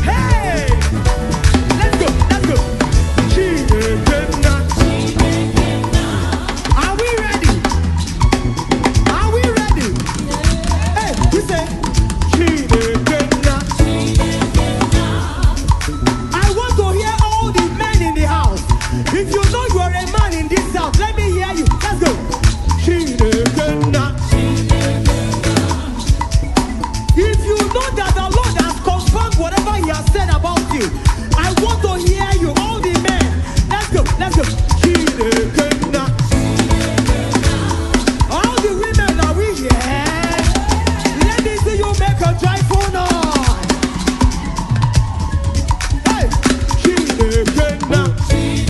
Hey, let's go, let's go. Are we ready? Are we ready? Hey, we say, I want to hear all the men in the house. If you know you are a man in this house, let me hear you. Let's go. If you know that the Lord has confirmed whatever He has said about you, I want to hear you, all the men. Let's go, let's go.